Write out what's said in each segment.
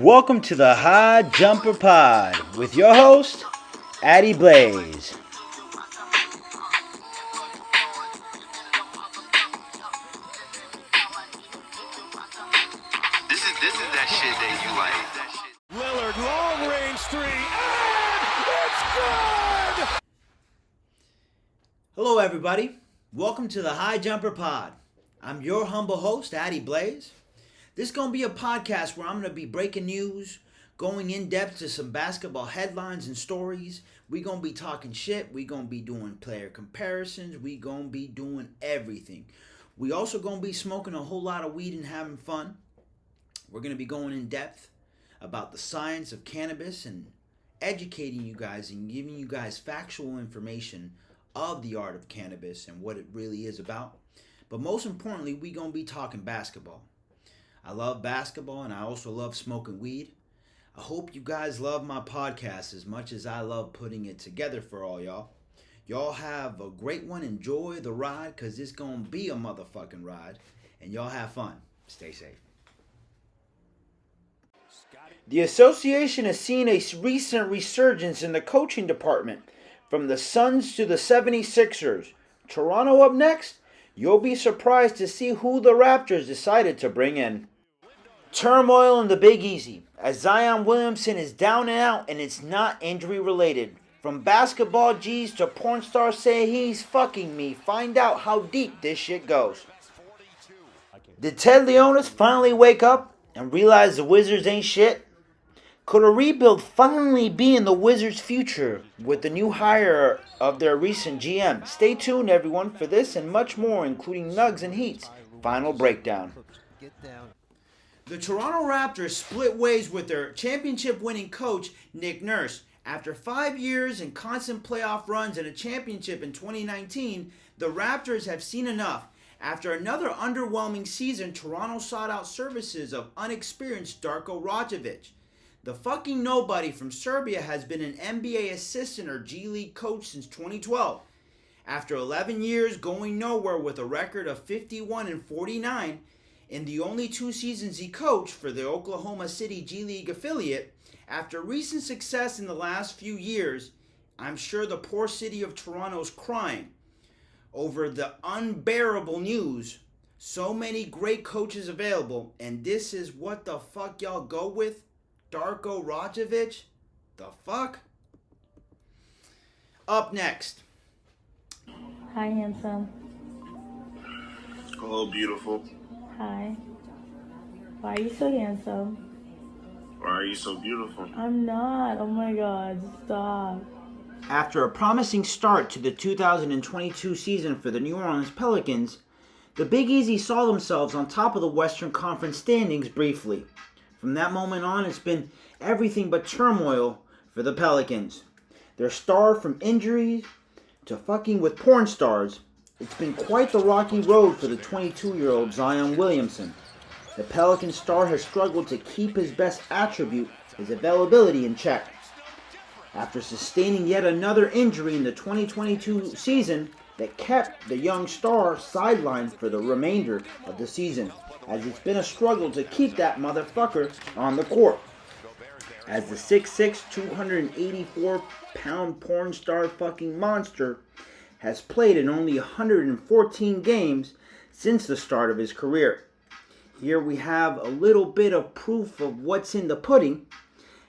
Welcome to the High Jumper Pod with your host, Addy Blaze. This is that shit that you like. Lillard, long range three, and it's good! Hello, everybody. Welcome to the High Jumper Pod. I'm your humble host, Addy Blaze. This is going to be a podcast where I'm going to be breaking news, going in depth to some basketball headlines and stories. We're going to be talking shit. We're going to be doing player comparisons. We're going to be doing everything. We also going to be smoking a whole lot of weed and having fun. We're going to be going in depth about the science of cannabis and educating you guys and giving you guys factual information of the art of cannabis and what it really is about. But most importantly, we're going to be talking basketball. I love basketball and I also love smoking weed. I hope you guys love my podcast as much as I love putting it together for all y'all. Y'all have a great one. Enjoy the ride because it's going to be a motherfucking ride. And y'all have fun. Stay safe. The association has seen a recent resurgence in the coaching department. From the Suns to the 76ers. Toronto up next? You'll be surprised to see who the Raptors decided to bring in. Turmoil in the Big Easy as Zion Williamson is down and out and it's not injury related. From basketball G's to porn stars say he's fucking me. Find out how deep this shit goes. Did Ted Leonsis finally wake up and realize the Wizards ain't shit? Could a rebuild finally be in the Wizards' future with the new hire of their recent GM? Stay tuned, everyone, for this and much more, including Nugs and Heat's final breakdown. The Toronto Raptors split ways with their championship-winning coach, Nick Nurse. After 5 years and constant playoff runs and a championship in 2019, the Raptors have seen enough. After another underwhelming season, Toronto sought out services of unexperienced Darko Rajovic. The fucking nobody from Serbia has been an NBA assistant or G League coach since 2012. After 11 years going nowhere with a record of 51 and 49, in the only 2 seasons he coached for the Oklahoma City G League affiliate, after recent success in the last few years, I'm sure the poor city of Toronto's crying over the unbearable news. So many great coaches available, and this is what the fuck y'all go with? Darko Rajovic? The fuck? Up next. Hi, handsome. Hello, beautiful. Hi. Why are you so handsome? Why are you so beautiful? I'm not. Oh my god, stop. After a promising start to the 2022 season for the New Orleans Pelicans, the Big Easy saw themselves on top of the Western Conference standings briefly. From that moment on, it's been everything but turmoil for the Pelicans. Their star from injuries to fucking with porn stars, it's been quite the rocky road for the 22-year-old Zion Williamson. The Pelican star has struggled to keep his best attribute, his availability, in check. After sustaining yet another injury in the 2022 season that kept the young star sidelined for the remainder of the season, as it's been a struggle to keep that motherfucker on the court. As the 6'6", 284-pound porn star fucking monster has played in only 114 games since the start of his career. Here we have a little bit of proof of what's in the pudding,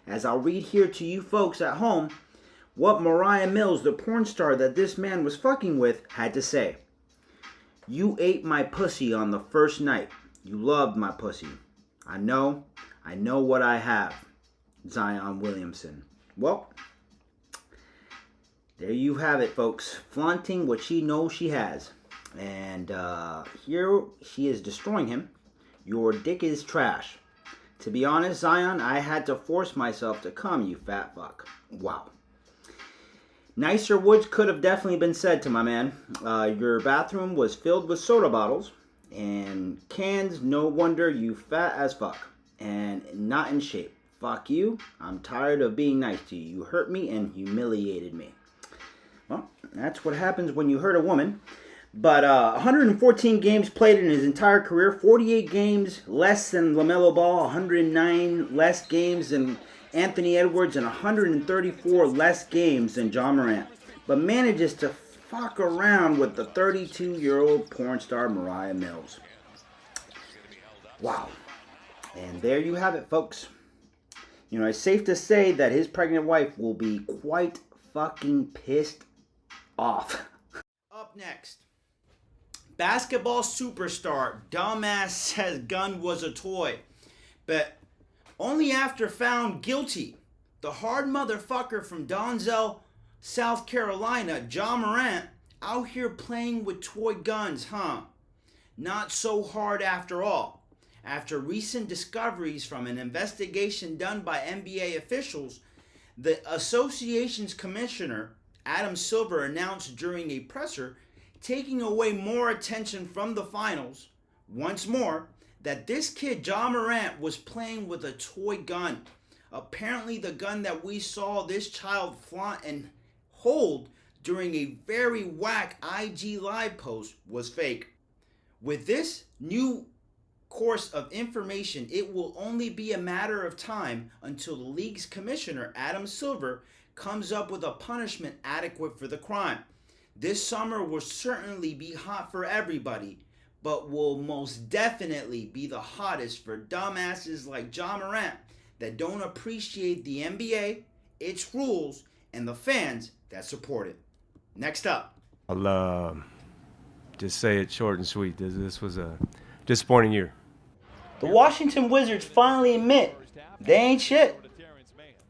as I'll read here to you folks at home what Mariah Mills, the porn star that this man was fucking with, had to say. "You ate my pussy on the first night. You loved my pussy. I know what I have." Zion Williamson. Well, there you have it, folks. Flaunting what she knows she has. And here she is destroying him. Your dick is trash. To be honest, Zion, I had to force myself to come, you fat fuck. Wow. Nicer words could have definitely been said to my man. Your bathroom was filled with soda bottles and cans. No wonder you fat as fuck and not in shape. Fuck you. I'm tired of being nice to you. You hurt me and humiliated me. Well, that's what happens when you hurt a woman. But 114 games played in his entire career, 48 games less than LaMelo Ball, 109 less games than Anthony Edwards, and 134 less games than Ja Morant. But manages to fuck around with the 32-year-old porn star Mariah Mills. Wow. And there you have it, folks. You know, it's safe to say that his pregnant wife will be quite fucking pissed off. Up next, basketball superstar dumbass says gun was a toy, but only after found guilty. The hard motherfucker from Donzel, South Carolina, Ja Morant, out here playing with toy guns, huh? Not so hard after all. After recent discoveries from an investigation done by NBA officials, the association's commissioner, Adam Silver, announced during a presser, taking away more attention from the finals, once more, that this kid, Ja Morant, was playing with a toy gun. Apparently the gun that we saw this child flaunt and hold during a very whack IG Live post was fake. With this new course of information, it will only be a matter of time until the league's commissioner, Adam Silver, comes up with a punishment adequate for the crime. This summer will certainly be hot for everybody, but will most definitely be the hottest for dumbasses like Ja Morant that don't appreciate the NBA, its rules, and the fans that support it. Next up. I'll just say it short and sweet. This was a disappointing year. The Washington Wizards finally admit they ain't shit.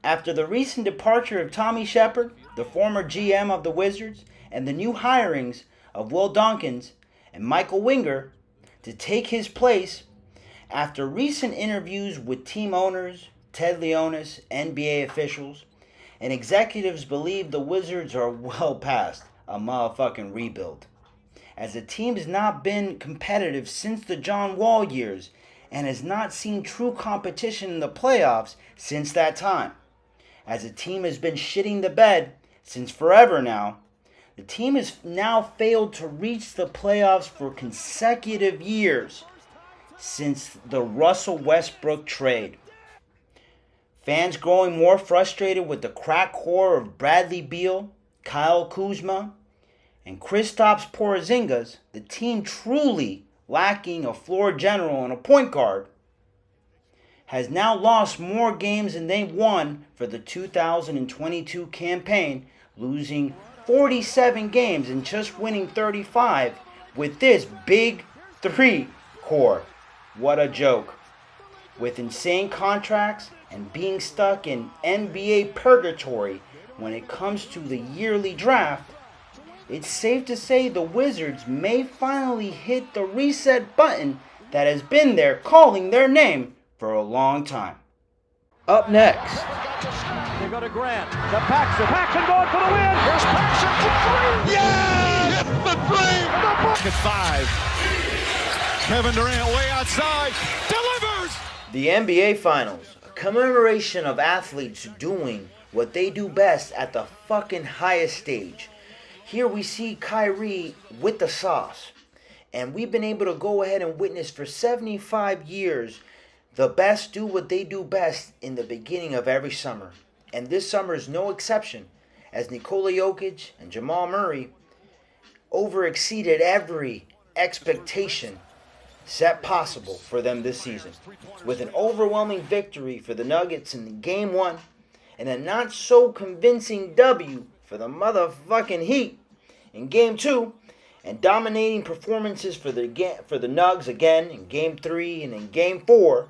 After the recent departure of Tommy Shepard, the former GM of the Wizards, and the new hirings of Will Dawkins and Michael Winger to take his place, after recent interviews with team owners, Ted Leonsis, NBA officials, and executives believe the Wizards are well past a motherfucking rebuild, as the team's not been competitive since the John Wall years and has not seen true competition in the playoffs since that time. As the team has been shitting the bed since forever now, the team has now failed to reach the playoffs for consecutive years since the Russell Westbrook trade. Fans growing more frustrated with the crack core of Bradley Beal, Kyle Kuzma, and Kristaps Porzingis, the team truly lacking a floor general and a point guard, has now lost more games than they won for the 2022 campaign, losing 47 games and just winning 35 with this big three core. What a joke. With insane contracts and being stuck in NBA purgatory when it comes to the yearly draft, it's safe to say the Wizards may finally hit the reset button that has been there calling their name for a long time. Up next. They go to Grant. To Paxson. Paxson going for the win. Here's Paxson for three. Yeah! Hit the three. The bucket. 5. Kevin Durant way outside. Delivers. The NBA Finals, a commemoration of athletes doing what they do best at the fucking highest stage. Here we see Kyrie with the sauce. And we've been able to go ahead and witness for 75 years the best do what they do best in the beginning of every summer. And this summer is no exception, as Nikola Jokic and Jamal Murray overexceeded every expectation set possible for them this season, with an overwhelming victory for the Nuggets in Game 1 and a not so convincing W for the motherfucking Heat in Game 2, and dominating performances for the Nugs again in Game 3 and in Game 4.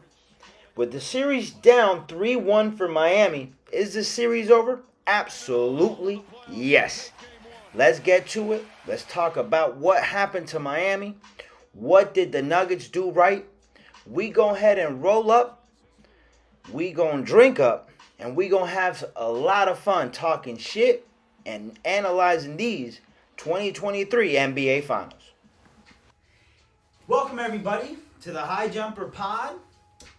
With the series down 3-1 for Miami, is the series over? Absolutely yes. Let's get to it. Let's talk about what happened to Miami. What did the Nuggets do right? We go ahead and roll up. We gonna drink up. And we gonna have a lot of fun talking shit and analyzing these 2023 NBA Finals. Welcome everybody to the High Jumper Pod.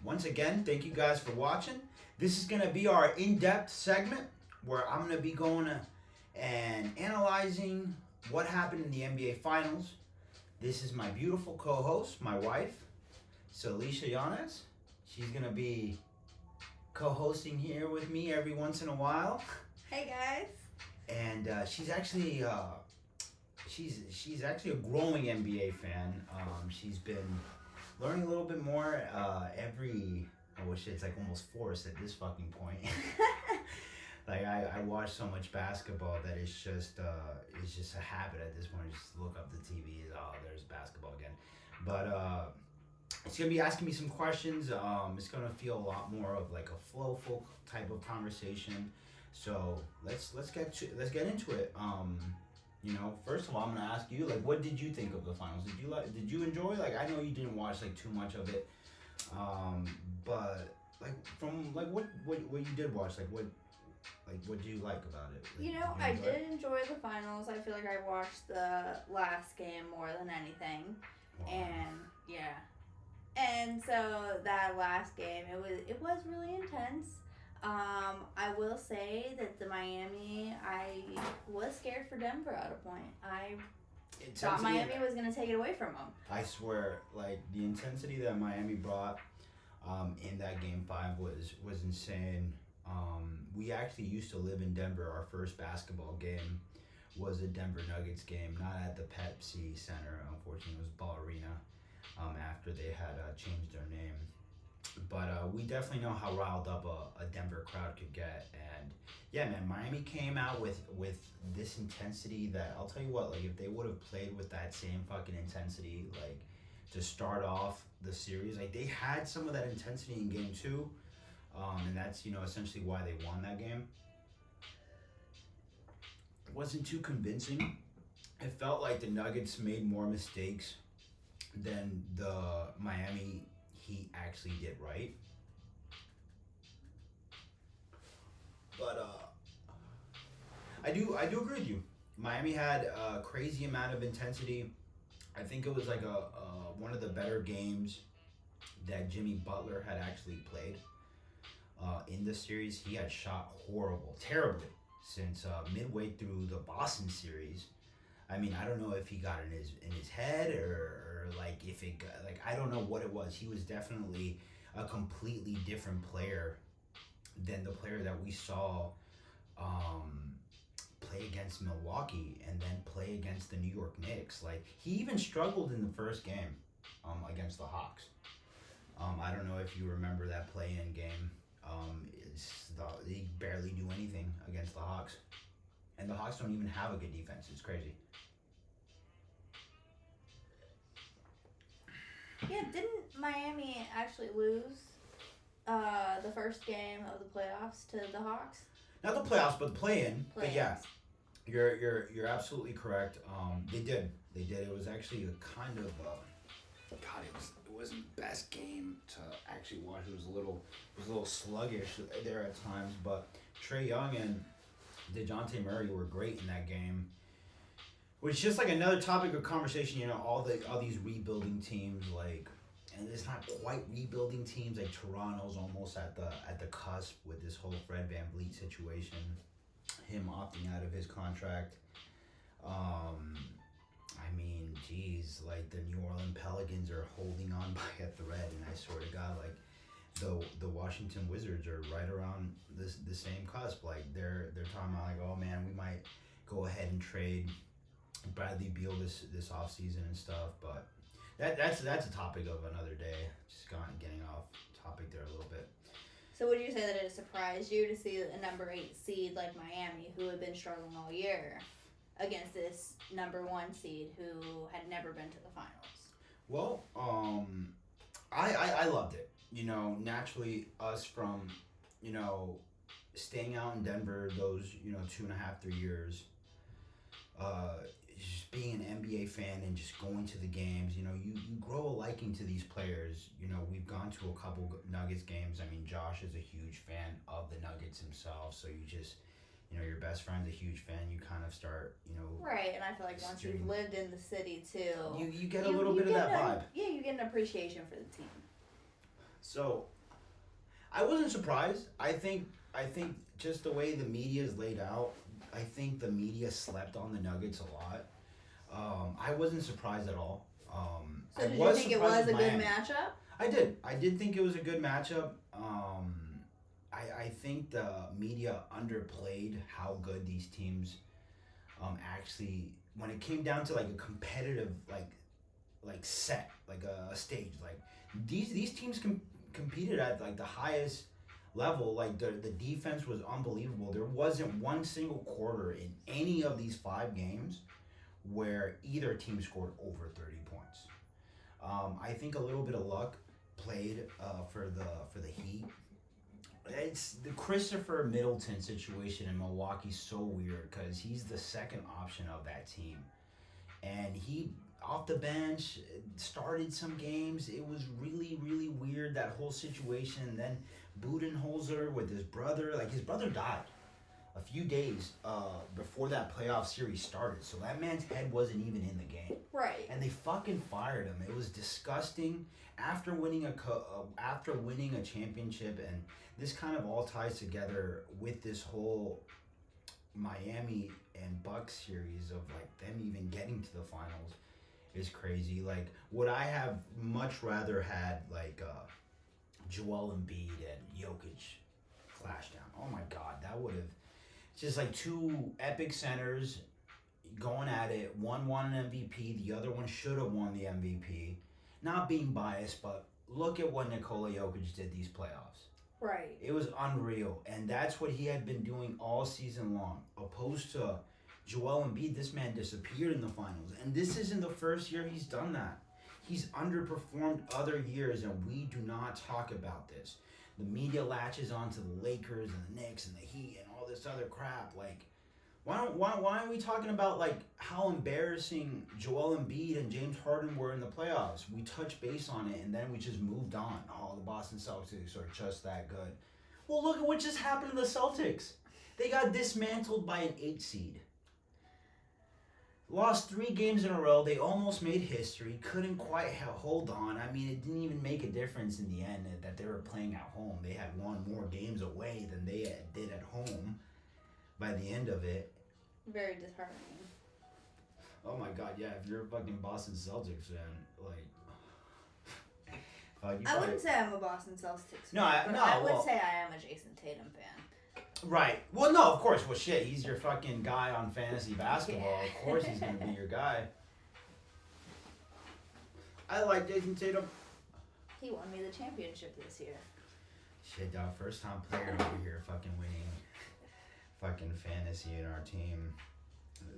Once again, thank you guys for watching. This is going to be our in-depth segment where I'm going to be going and analyzing what happened in the NBA Finals This is my beautiful co-host, my wife, Celicia Yanes. She's gonna be co-hosting here with me every once in a while. Hey guys. And she's actually she's actually a growing NBA fan. She's been learning a little bit more every. I wish it's like almost forced at this fucking point. Like I watch so much basketball that it's just a habit at this point. I just look up the TV. Oh, there's basketball again. But it's gonna be asking me some questions. It's gonna feel a lot more of like a flowful type of conversation. So let's get into it. First of all, I'm gonna ask you, like, what did you think of the finals? Did you enjoy? Like, I know you didn't watch like too much of it, but like from like what you did watch, like what do you like about it? Like, I did enjoy the finals. I feel like I watched the last game more than anything, Wow. and so that last game it was really intense. I will say that the Miami, I was scared for Denver at a point. I thought Miami was going to take it away from them. I swear, like, the intensity that Miami brought in that Game 5 was insane. We actually used to live in Denver. Our first basketball game was a Denver Nuggets game, not at the Pepsi Center. Unfortunately, it was Ball Arena after they had changed their name. But we definitely know how riled up a Denver crowd could get. And yeah, man, Miami came out with this intensity that I'll tell you what, like if they would have played with that same fucking intensity, like to start off the series, like they had some of that intensity in game 2. And that's, essentially why they won that game. It wasn't too convincing. It felt like the Nuggets made more mistakes than the Miami Heat actually did right. But I do agree with you. Miami had a crazy amount of intensity. I think it was like one of the better games that Jimmy Butler had actually played in the series. He had shot terribly since midway through the Boston series. I mean, I don't know if he got in his head or like if it got, like I don't know what it was. He was definitely a completely different player than the player that we saw play against Milwaukee and then play against the New York Knicks. Like he even struggled in the first game against the Hawks. I don't know if you remember that play-in game. They barely do anything against the Hawks. And the Hawks don't even have a good defense. It's crazy. Yeah, didn't Miami actually lose the first game of the playoffs to the Hawks? Not the playoffs, but the play-in. But yeah, you're absolutely correct. They did. It was actually a kind of it wasn't the best game to actually watch. It was a little sluggish there at times, but Trae Young and DeJounte Murray were great in that game. Which is just like another topic of conversation, all these rebuilding teams, like, and it's not quite rebuilding teams, like Toronto's almost at the cusp with this whole Fred VanVleet situation, him opting out of his contract. I mean, geez, like the New Orleans Pelicans are holding on by a thread, and I swear to God, like the Washington Wizards are right around the same cusp. Like they're talking about like, oh man, we might go ahead and trade Bradley Beal this offseason and stuff, but that's a topic of another day. Just getting off topic there a little bit. So would you say that it surprised you to see a number 8 seed like Miami, who had been struggling all year, against this number 1 seed who had never been to the finals? Well, I loved it. Naturally us from, staying out in Denver those, 2.5, 3 years, just being an NBA fan and just going to the games, you grow a liking to these players. We've gone to a couple Nuggets games. I mean, Josh is a huge fan of the Nuggets himself, so you just, your best friend's a huge fan. You kind of start, Right, and I feel like once you've lived in the city too, you get a little bit of that vibe. Yeah, you get an appreciation for the team. So, I wasn't surprised. I think just the way the media is laid out, I think the media slept on the Nuggets a lot. I wasn't surprised at all. So did you think it was a good matchup? I did. I did think it was a good matchup. I think the media underplayed how good these teams actually, when it came down to like a competitive like set, like a stage, like these teams competed at like the highest level. Like the defense was unbelievable. There wasn't one single quarter in any of these 5 games where either team scored over 30 points. I think a little bit of luck played for the Heat. It's the Christopher Middleton situation in Milwaukee's so weird because he's the second option of that team, and he off the bench started some games. It was really, really weird, that whole situation. And then Budenholzer with his brother, like his brother died a few days before that playoff series started, so that man's head wasn't even in the game. Right. And they fucking fired him. It was disgusting. After winning a championship, and this kind of all ties together with this whole Miami and Bucks series of like them even getting to the finals is crazy. Like, would I have much rather had like Joel Embiid and Jokic clash down? Oh my God, that would have just like 2 epic centers going at it. One won an MVP, the other one should have won the MVP. Not being biased, but look at what Nikola Jokic did these playoffs. Right. It was unreal, and that's what he had been doing all season long. Opposed to Joel Embiid, this man disappeared in the finals, and this isn't the first year he's done that. He's underperformed other years, and we do not talk about this. The media latches onto the Lakers and the Knicks and the Heat and all this other crap. Like, why aren't we talking about like how embarrassing Joel Embiid and James Harden were in the playoffs? We touched base on it, and then we just moved on. Oh, the Boston Celtics are just that good. Well, look at what just happened to the Celtics. They got dismantled by an 8 seed. Lost 3 games in a row. They almost made history. Couldn't quite hold on. I mean, it didn't even make a difference in the end that they were playing at home. They had won more games away than they did at home by the end of it. Very disheartening. Oh my God, yeah, if you're a fucking Boston Celtics fan, like... I wouldn't say I'm a Boston Celtics fan, I would say I am a Jason Tatum fan. Right. Well, no, of course. Well, shit, he's your fucking guy on fantasy basketball. Yeah. Of course he's going to be your guy. I like Jason Tatum. He won me the championship this year. Shit, dog, first time player over here fucking winning fucking fantasy in our team.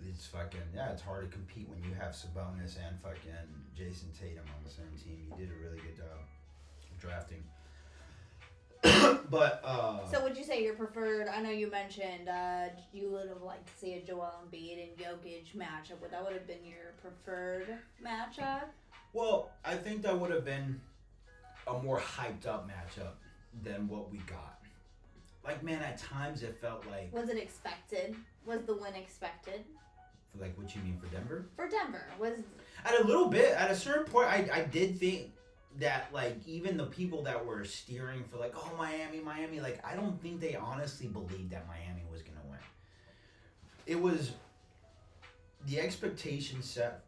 It's fucking, yeah, it's hard to compete when you have Sabonis and fucking Jason Tatum on the same team. You did a really good job drafting. But, So would you say your preferred, I know you mentioned you would have liked to see a Joel Embiid and Jokic matchup, but that would have been your preferred matchup? Well, I think that would have been a more hyped up matchup than what we got. Like, man, at times it felt like... Was it expected? Was the win expected? For like, what you mean, for Denver? For Denver. Was... At a little bit. At a certain point, I did think that, like, even the people that were steering for, like, oh, Miami, like, I don't think they honestly believed that Miami was going to win. It was... The expectations set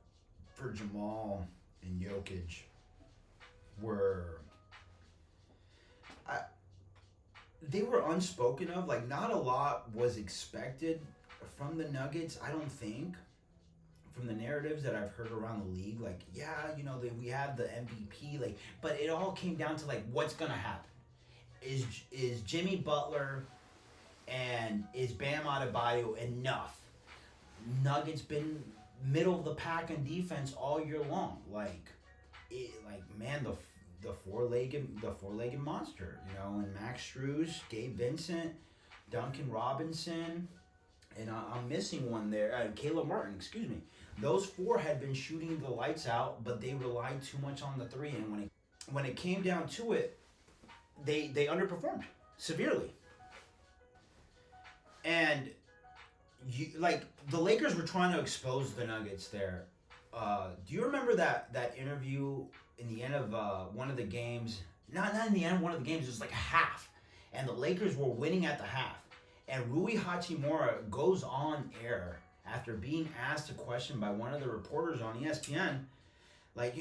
for Jamal and Jokic were... They were unspoken of. Like, not a lot was expected from the Nuggets, I don't think. From the narratives that I've heard around the league, like, yeah, you know, we have the MVP, like, but it all came down to, like, what's gonna happen? Is Jimmy Butler and is Bam Adebayo enough? Nuggets been middle of the pack in defense all year long. Like, man, the four-legged monster, you know, and Max Strus, Gabe Vincent, Duncan Robinson, and I'm missing one there, Caleb Martin, excuse me. Those 4 had been shooting the lights out, but they relied too much on the 3, and when it came down to it, they underperformed severely. And the Lakers were trying to expose the Nuggets there. Do you remember that interview in the end of one of the games? Not in the end of one of the games, it was like a half. And the Lakers were winning at the half. And Rui Hachimura goes on air after being asked a question by one of the reporters on ESPN. Like,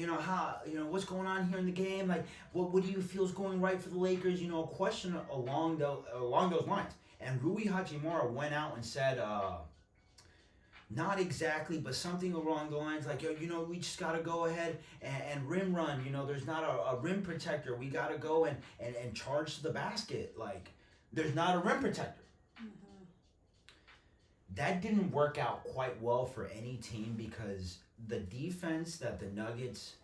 what's going on here in the game? Like, what do you feel is going right for the Lakers? A question along those lines. And Rui Hachimura went out and said, not exactly, but something along the lines like, we just got to go ahead and rim run. There's not a rim protector. We got to go and charge to the basket. Like, there's not a rim protector. Mm-hmm. That didn't work out quite well for any team because the defense that the Nuggets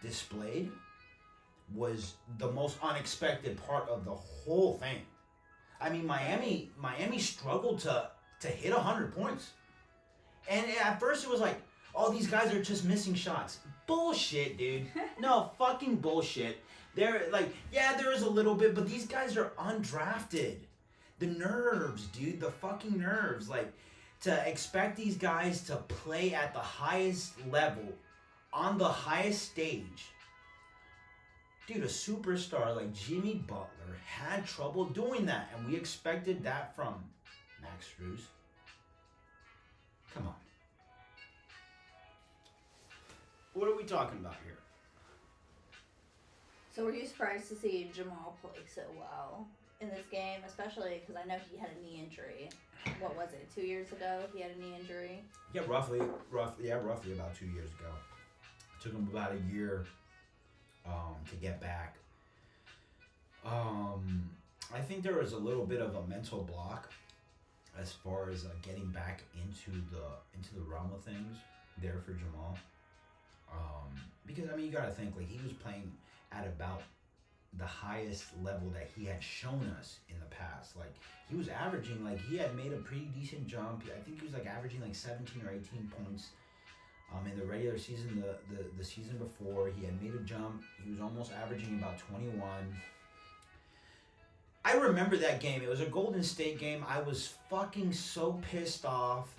displayed was the most unexpected part of the whole thing. I mean, Miami struggled to hit 100 points. And at first it was like, oh, these guys are just missing shots. Bullshit, dude. No, fucking bullshit. They're like, yeah, there is a little bit, but these guys are undrafted. The nerves, dude. The fucking nerves. Like, to expect these guys to play at the highest level, on the highest stage. Dude, a superstar like Jimmy Butler had trouble doing that, and we expected that from Max Strus. Come on. What are we talking about here? So were you surprised to see Jamal play so well in this game, especially because I know he had a knee injury? What was it, 2 years ago he had a knee injury? Yeah, roughly about 2 years ago. It took him about a year to get back. I think there was a little bit of a mental block as far as getting back into the realm of things there for Jamal. Because you gotta think, like, he was playing at about the highest level that he had shown us in the past. Like, he was averaging, like, he had made a pretty decent jump. I think he was averaging 17 or 18 points in the regular season. The season before, he had made a jump. He was almost averaging about 21. I remember that game. It was a Golden State game. I was fucking so pissed off.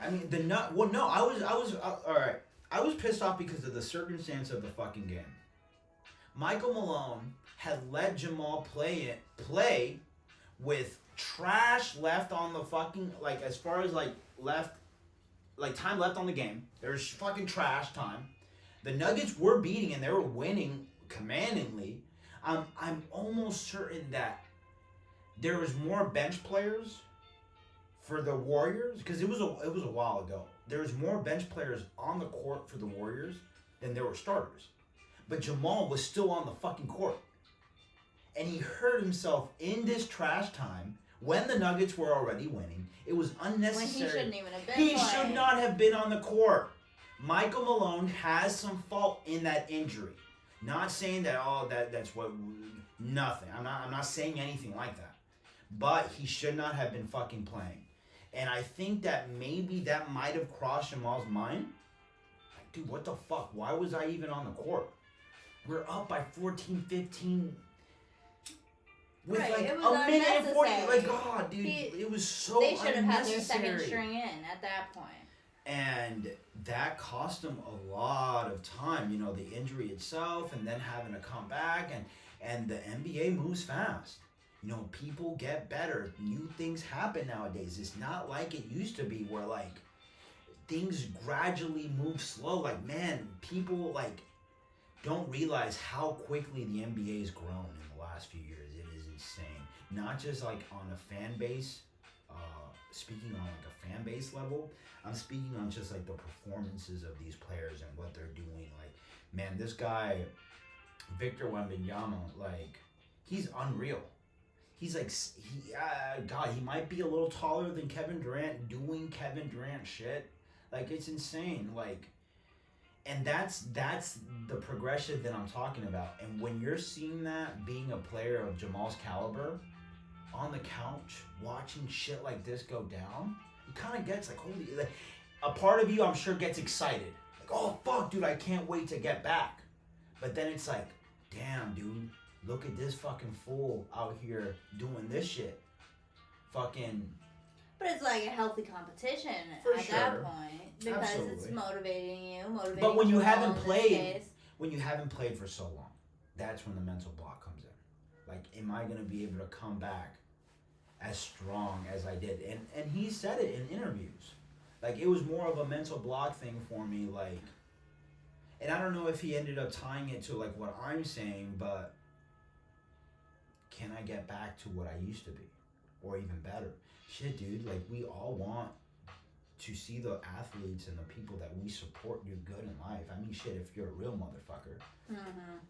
I mean, all right. I was pissed off because of the circumstance of the fucking game. Michael Malone had let Jamal play with trash left on the fucking, as far as time left on the game. There's fucking trash time. The Nuggets were beating and they were winning commandingly. I'm almost certain that there was more bench players for the Warriors, because it was a while ago. There was more bench players on the court for the Warriors than there were starters. But Jamal was still on the fucking court. And he hurt himself in this trash time when the Nuggets were already winning. It was unnecessary. When he shouldn't even have been He playing. should not have been on the court. Michael Malone has some fault in that injury. Not saying that, that's what... Nothing. I'm not saying anything like that. But he should not have been fucking playing. And I think that maybe that might have crossed Jamal's mind. Like, dude, what the fuck? Why was I even on the court? We're up by 14, 15... With right, like it a was minute and 40. unnecessary. God, dude, it was so They should have had their unnecessary. second string in at that point. And that cost them a lot of time, the injury itself, and then having to come back, and the NBA moves fast. People get better. New things happen nowadays. It's not like it used to be where things gradually move slow. People don't realize how quickly the NBA has grown in the last few years. It is insane. Not just on a fan base, speaking on a fan base level. I'm speaking on just the performances of these players and what they're doing. This guy, Victor Wembanyama, he's unreal. He's he might be a little taller than Kevin Durant, doing Kevin Durant shit. It's insane. And that's the progression that I'm talking about. And when you're seeing that, being a player of Jamal's caliber, on the couch, watching shit like this go down, it kind of gets holy, a part of you, I'm sure, gets excited. Oh, fuck, dude, I can't wait to get back. But then it's damn, dude, look at this fucking fool out here doing this shit. Fucking... But it's a healthy competition For at sure. that point, because Absolutely. it's motivating you, But when you Jamal haven't in this played, case. when you haven't played for so long, that's when the mental block comes in. Am I going to be able to come back as strong as I did? And he said it in interviews. It was more of a mental block thing for me. And I don't know if he ended up tying it to like what I'm saying, but can I get back to what I used to be? Or even better? Shit, dude, like we all want to see the athletes and the people that we support do good in life. I mean, shit, if you're a real motherfucker.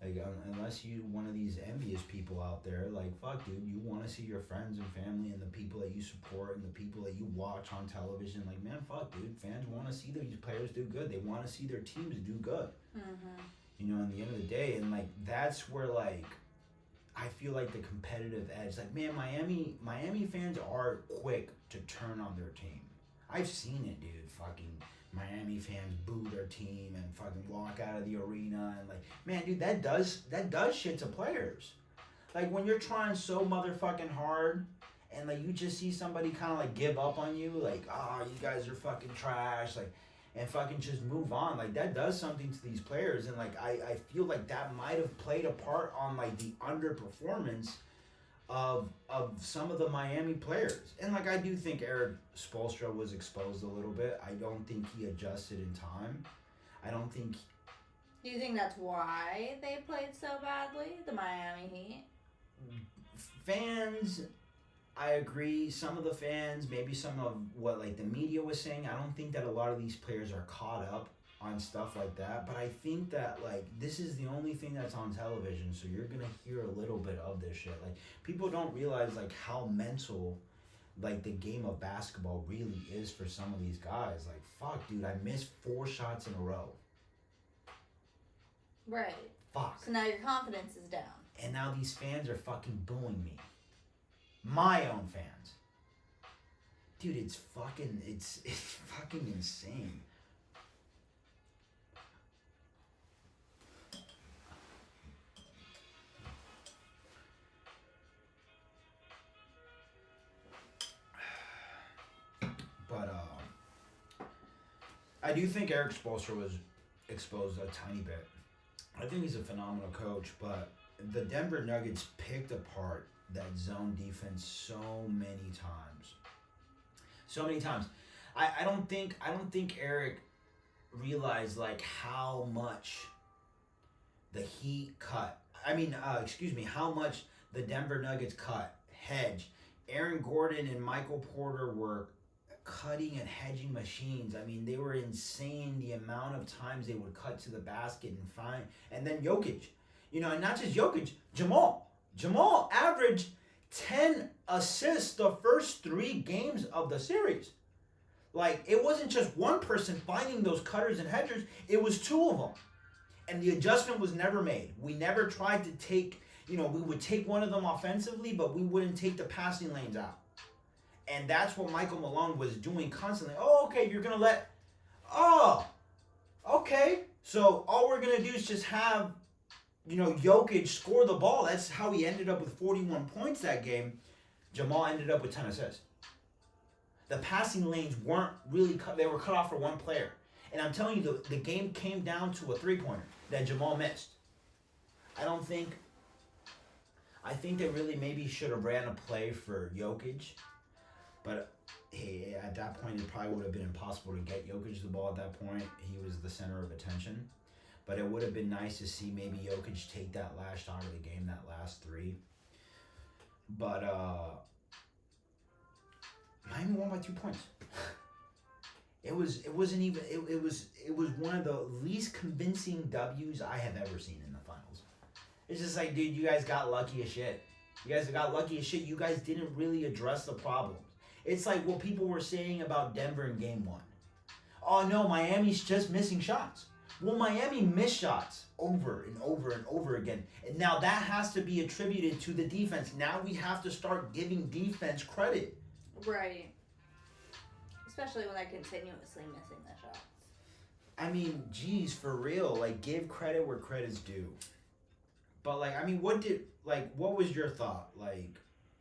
Like, unless you one of these envious people out there, like, fuck, dude, you want to see your friends and family and the people that you support and the people that you watch on television. Like, man, fuck, dude, fans want to see these players do good. They want to see their teams do good. You know, in the end of the day, and like that's where like I feel like the competitive edge. Like, man, Miami fans are quick to turn on their team. I've seen it, dude. Fucking Miami fans boo their team and fucking walk out of the arena and like, man, dude, that does shit to players. Like when you're trying so motherfucking hard and like you just see somebody kind of like give up on you, like, oh, you guys are fucking trash, like, and fucking just move on. Like that does something to these players, and like I feel like that might have played a part on like the underperformance of some of the Miami players. And like I do think Erik Spoelstra was exposed a little bit. I don't think he adjusted in time. I don't think. Do you think that's why they played so badly, the Miami Heat? Fans, I agree. Some of the fans, maybe some of what like the media was saying, I don't think that a lot of these players are caught up on stuff like that. But I think that like this is the only thing that's on television, so you're gonna hear a little bit of this shit. Like people don't realize like how mental like the game of basketball really is for some of these guys. Like, fuck, dude, I missed 4 shots in a row. Right. Fuck. So now your confidence is down. And now these fans are fucking booing me. My own fans. Dude, it's fucking insane. But I do think Erik Spoelstra was exposed a tiny bit. I think he's a phenomenal coach, but the Denver Nuggets picked apart that zone defense so many times. So many times. I don't think Erik realized like how much the Heat cut. How much the Denver Nuggets cut, hedge. Aaron Gordon and Michael Porter were cutting and hedging machines. I mean, they were insane the amount of times they would cut to the basket and find. And then Jokic, you know, and not just Jokic, Jamal averaged 10 assists the first 3 games of the series. Like, it wasn't just one person finding those cutters and hedgers, it was 2 of them. And the adjustment was never made. We never tried to take, we would take one of them offensively, but we wouldn't take the passing lanes out. And that's what Michael Malone was doing constantly. Oh, okay, you're going to let... Oh, okay. So all we're going to do is just have, Jokic score the ball. That's how he ended up with 41 points that game. Jamal ended up with 10 assists. The passing lanes weren't really cut. They were cut off for one player. And I'm telling you, the game came down to a three-pointer that Jamal missed. I think they really maybe should have ran a play for Jokic. But hey, at that point, it probably would have been impossible to get Jokic the ball at that point. He was the center of attention. But it would have been nice to see maybe Jokic take that last shot of the game, that last 3. But Miami won by 2 points. It was one of the least convincing W's I have ever seen in the finals. It's just like, dude, you guys got lucky as shit. You guys got lucky as shit. You guys didn't really address the problems. It's like what people were saying about Denver in Game 1. Oh, no, Miami's just missing shots. Well, Miami missed shots over and over and over again. And now that has to be attributed to the defense. Now we have to start giving defense credit. Right. Especially when they're continuously missing the shots. I mean, geez, for real. Like, give credit where credit's due. But, like, I mean, what was your thought, like,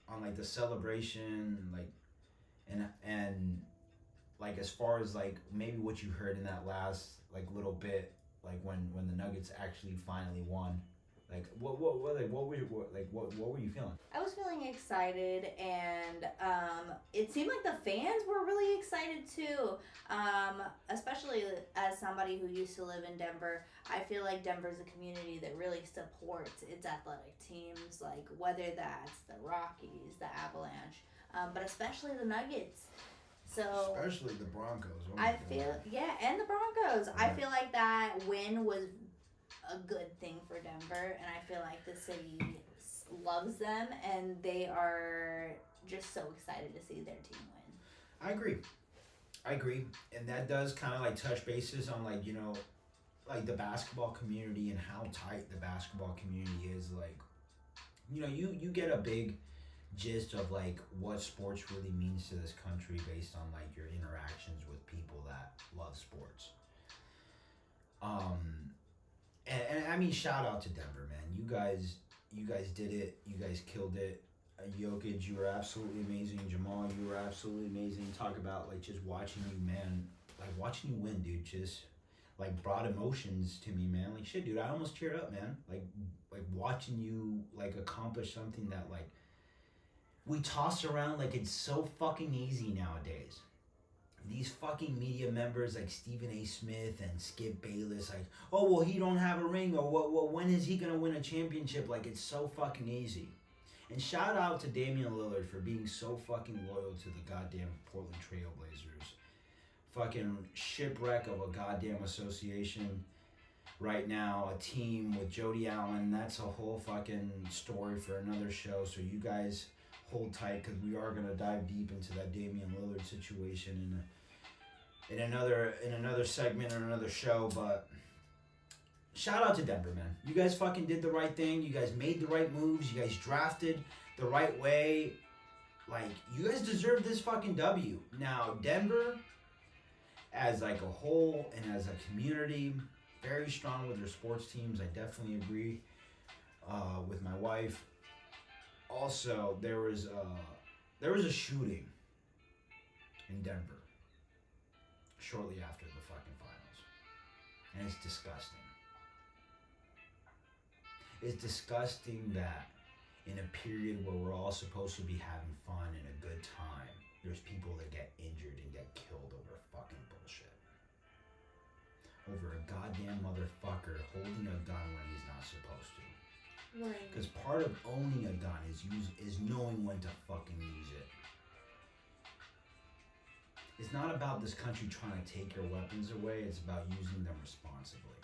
on, like, the celebration, like, and like, as far as, like, maybe what you heard in that last, like, little bit, like, when the Nuggets actually finally won? Like what were you feeling? I was feeling excited, and it seemed like the fans were really excited too. Especially as somebody who used to live in Denver, I feel like Denver's a community that really supports its athletic teams, like whether that's the Rockies, the Avalanche, but especially the Nuggets. So Especially the Broncos. Oh I my feel, God. yeah, and the Broncos. I Yeah. feel like that win was a good thing for Denver, and I feel like the city loves them, and they are just so excited to see their team win. I agree, and that does kind of like touch bases on like, you know, like the basketball community and how tight the basketball community is. Like, you know, you get a big gist of like what sports really means to this country based on like your interactions with people that love sports. And I mean, shout out to Denver, man. You guys did it. You guys killed it. Jokic, you were absolutely amazing. Jamal, you were absolutely amazing. Talk about like just watching you, man. Like watching you win, dude. Just like brought emotions to me, man. Like shit, dude. I almost teared up, man. Like watching you like accomplish something that like we toss around like it's so fucking easy nowadays. These fucking media members like Stephen A. Smith and Skip Bayless, like, oh, well, he don't have a ring, or well, when is he going to win a championship? Like, it's so fucking easy. And shout out to Damian Lillard for being so fucking loyal to the goddamn Portland Trailblazers. Fucking shipwreck of a goddamn association right now, a team with Jody Allen. That's a whole fucking story for another show, so you guys hold tight, because we are going to dive deep into that Damian Lillard situation in another segment or another show. But shout out to Denver, man. You guys fucking did the right thing. You guys made the right moves. You guys drafted the right way. Like, you guys deserve this fucking W. Now, Denver, as like a whole and as a community, very strong with their sports teams. I definitely agree with my wife. Also, there was a shooting in Denver shortly after the fucking finals, and it's disgusting. It's disgusting that in a period where we're all supposed to be having fun and a good time, there's people that get injured and get killed over fucking bullshit. Over a goddamn motherfucker holding a gun when he's not supposed to. Right. Because part of owning a gun is knowing when to fucking use it. It's not about this country trying to take your weapons away. It's about using them responsibly.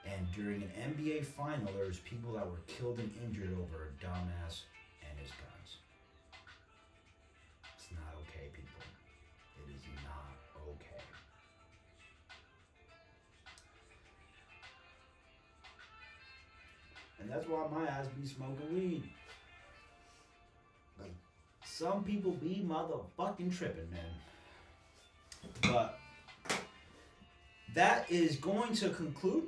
And during an NBA final, there was people that were killed and injured over a dumbass and his guns. It's not okay, people. It is not okay. And that's why my ass be smoking weed. Like, some people be motherfucking tripping, man. But that is going to conclude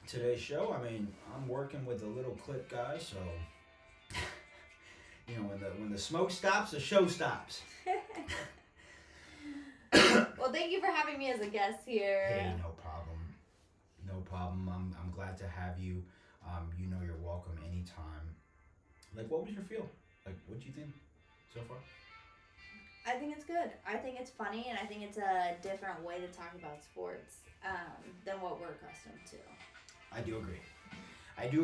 today's show. I mean, I'm working with a little clip, guys, so you know, when the smoke stops, the show stops. Well, thank you for having me as a guest here. Hey, no problem. No problem. I'm glad to have you. You know you're welcome anytime. Like, what was your feel? Like, what do you think so far? I think it's good. I think it's funny, and I think it's a different way to talk about sports than what we're accustomed to. I do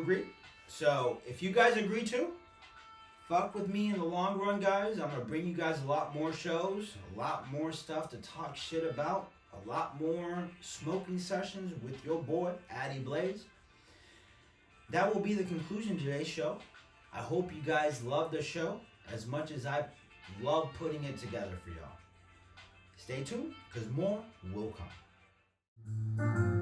agree. So, if you guys agree too, fuck with me in the long run, guys. I'm going to bring you guys a lot more shows, a lot more stuff to talk shit about, a lot more smoking sessions with your boy, Addy Blaze. That will be the conclusion of today's show. I hope you guys love the show as much as I love putting it together for y'all. Stay tuned, because more will come.